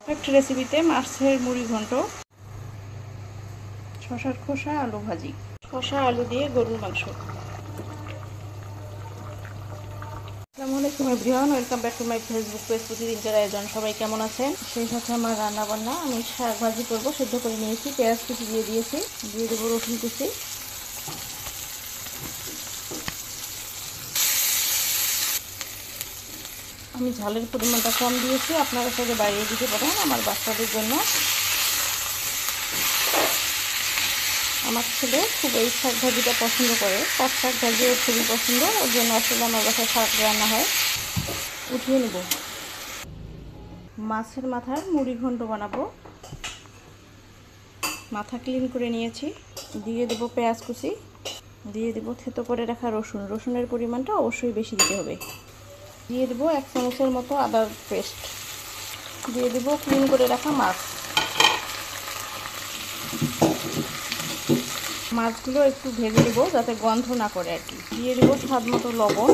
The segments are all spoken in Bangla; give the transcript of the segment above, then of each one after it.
পারফেক্ট রেসিপিতে মাছের মুড়ি ঘন্ট, শশার খোসা, আলু ভাজি, শশা আলু দিয়ে গরুর মাংস। আসসালামু আলাইকুম everyone, welcome back to my Facebook page প্রতিদিনকার আয়োজন। সবাই কেমন আছেন? সেই সাথে আমার রান্না বান্না, আমি শাক ভাজি করবো, সেদ্ধ করে নিয়েছি, পেঁয়াজ কুচি দিয়ে দিয়েছি, দিয়ে দেবো রসুন কুচি। আমি ঝালের পরিমাণটা কম দিয়েছি, আপনারা সাথে বাড়িয়ে দিতে পারেন আমার বাচ্চাদের জন্য। আমার ছেলে খুব এই শাক ভাজিটা পছন্দ করে, পাট শাক ভাজিও খুবই পছন্দ, ওর জন্য আসলে আমার বাসায় শাক রান্না হয়। উঠিয়ে নেব। মাছের মাথার মুড়ি ঘন্ট বানাবো। মাথা ক্লিন করে নিয়েছি, দিয়ে দেবো পেঁয়াজ কুচি, দিয়ে দেবো থেতো করে রাখা রসুন। রসুনের পরিমাণটা অবশ্যই বেশি দিতে হবে। দিয়ে দেবো 1 চামচের মতো আদার পেস্ট, দিয়ে দেবো ক্লিন করে রাখা মাছ। মাছগুলো একটু ভেজে দেবো যাতে গন্ধ না করে আর কি। দিয়ে দেবো স্বাদ মতো লবণ,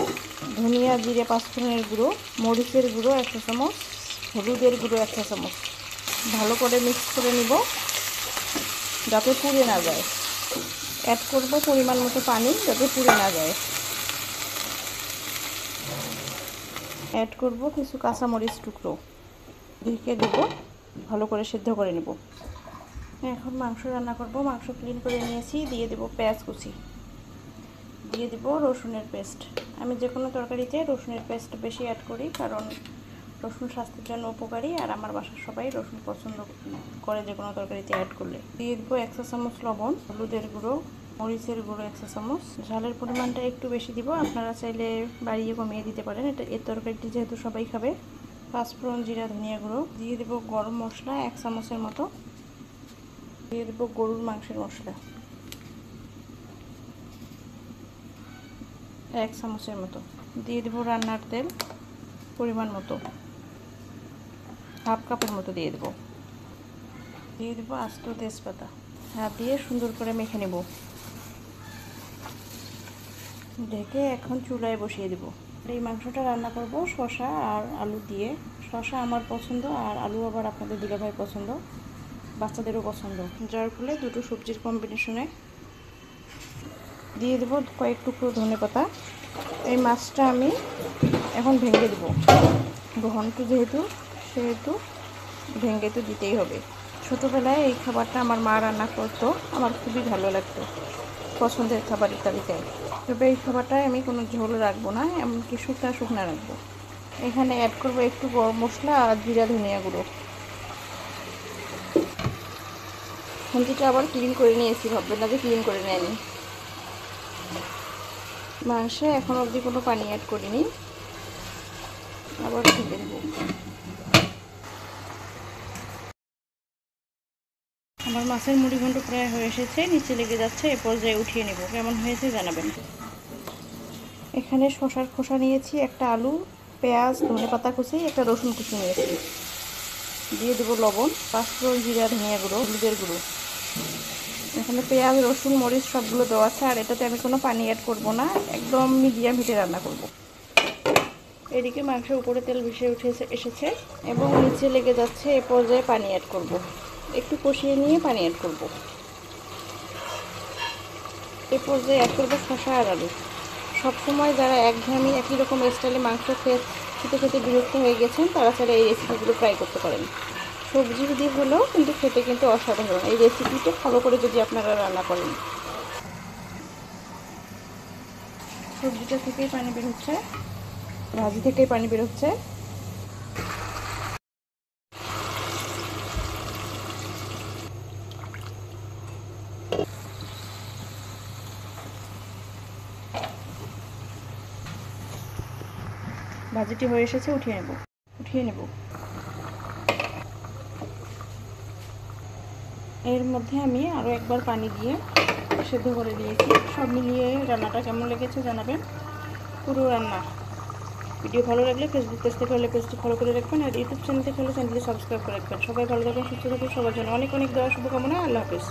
ধনিয়া জিরে পাঁচফোড়নের গুঁড়ো, মরিচের গুঁড়ো 1 চা চামচ, হলুদের গুঁড়ো 1 চা চামচ। ভালো করে মিক্স করে নিব যাতে পুড়ে না যায়। অ্যাড করব পরিমাণ মতো পানি যাতে পুড়ে না যায়। অ্যাড করব কিছু কাঁচামরিচ টুকরো, ঢেকে দেবো, ভালো করে সিদ্ধ করে নেব। এখন মাংস রান্না করব। মাংস ক্লিন করে নিয়েছি, দিয়ে দেব পেঁয়াজ কুচি, দিয়ে দেব রসুনের পেস্ট। আমি যে কোনো তরকারিতে রসুনের পেস্ট বেশি অ্যাড করি, কারণ রসুন স্বাস্থ্যের জন্য উপকারী, আর আমার বাসার সবাই রসুন পছন্দ করে যে কোনো তরকারিতে অ্যাড করলে। দিয়ে দেবো 1 চা চামচ লবণ, হলুদের গুঁড়ো, মরিচের গুঁড়ো 1 চা চামচ। ঝালের পরিমাণটা একটু বেশি দিব, আপনারা চাইলে বাড়িয়ে কমিয়ে দিতে পারেন। এই তরকারিটি যেহেতু সবাই খাবে। পাঁচফোড়ন, জিরা, ধনিয়া গুঁড়ো, দিয়ে দেবো গরম মশলা 1 চামচের মতো, দিয়ে দেবো গরুর মাংসের মশলা 1 চামচের মতো, দিয়ে দেবো রান্নার তেল পরিমাণ মতো, হাফ কাপের মতো দিয়ে দেবো, দিয়ে দেবো আস্ত তেজপাতা। হাত দিয়ে সুন্দর করে মেখে নেব, ঢেকে এখন চুলায় বসিয়ে দেব। এই মাংসটা রান্না করব শসা আর আলু দিয়ে। শসা আমার পছন্দ, আর আলু আবার আপনাদের দুলাভাই পছন্দ, বাচ্চাদেরও পছন্দ, যার ফলে দুটো সবজির কম্বিনেশনে। দিয়ে দেবো কয়েক টুকরো ধনেপাতা। এই মাছটা আমি এখন ভেঙে দেবো, ঘন্ট যেহেতু সেহেতু ভেঙে তো দিতেই হবে। ছোটোবেলায় এই খাবারটা আমার মা রান্না করতো, আমার খুবই ভালো লাগতো, পছন্দের খাবারের তালিকায়। তবে এই খাবারটায় আমি কোনো ঝোল রাখবো না, এমনকি শুকনা রাখবো। এখানে অ্যাড করবো একটু গরম মশলা আর জিরা ধনিয়া গুঁড়ো। খুন্তিটা আবার ক্লিন করে নিয়েছি, ভাববেন না যে ক্লিন করে নেয়নি। মাংসে এখন অবধি কোনো পানি অ্যাড করিনি, আবার ঢেকে দেবো। আমার মাছের মুড়ি ঘন্ট প্রায় হয়ে এসেছে, নিচে লেগে যাচ্ছে, এ পর্যায়ে উঠিয়ে নেব। কেমন হয়েছে জানাবেন। এখানে শশার খোসা নিয়েছি, একটা আলু, পেঁয়াজ, ধনেপাতা কুচি, একটা রসুন কুচি নিয়েছি। দিয়ে দেবো লবণ, পাঁচফোড়ন, জিরা, ধনিয়া গুঁড়ো, হলুদের গুঁড়ো। এখানে পেঁয়াজ, রসুন, মরিচ সবগুলো দেওয়া আছে, আর এটাতে আমি কোনো পানি অ্যাড করব না, একদম মিডিয়াম হিটে রান্না করব। এদিকে মাংসের উপরে তেল ভেসে উঠে এসেছে এবং নিচে লেগে যাচ্ছে, এ পর্যায়ে পানি অ্যাড করব। একটু কষিয়ে নিয়ে পানি অ্যাড করব। এ পর্যায়ে অ্যাড করবো শসা আর আলু। সবসময় যারা একঘেয়েমি একই রকম স্টাইলে মাংস খেতে খেতে বিরক্ত হয়ে গেছেন, তারা চাইলে এই রেসিপিগুলো ট্রাই করতে পারেন। সবজি দিয়ে হলেও কিন্তু খেতে কিন্তু অসাধারণ, এই রেসিপিটা ফলো করে যদি আপনারা রান্না করেন। সবজিটা থেকেই পানি বের হচ্ছে, ভাজি থেকেই পানি বের হচ্ছে। ভাজিটি হয়ে এসেছে, উঠিয়ে নেব। এর মধ্যে আমি আরও একবার পানি দিয়ে সেদ্ধ করে দিয়েছি। সব মিলিয়ে রান্নাটা কেমন লেগেছে জানাবেন। পুরো রান্না ভিডিও ভালো লাগলে ফেসবুক পেজ থেকে হলে পেজটি ফলো করে রাখবেন, আর ইউটিউব চ্যানেল থেকে হলে চ্যানেলটি সাবস্ক্রাইব করে রাখবেন। সবাই ভালো থাকবেন, সুস্থ থাকবেন, সবার জন্য অনেক অনেক দেওয়া শুভকামনা। আল্লাহ হাফেজ।